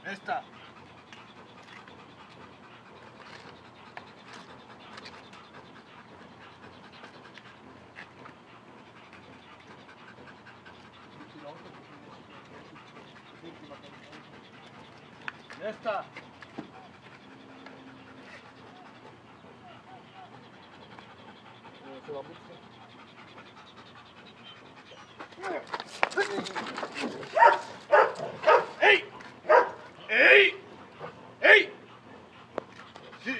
Esta. Esta. ¡Ey! ¡Ey! ¡Ey! ¡Sí!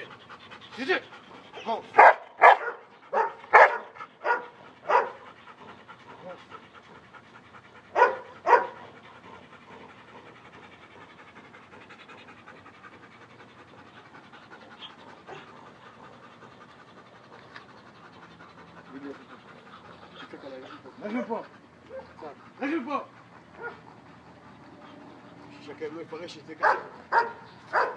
¡Sí, sí! ¡Vamos! Déjame un poco. Déjame un poco. שהכאב לא יפרש את זה ככה.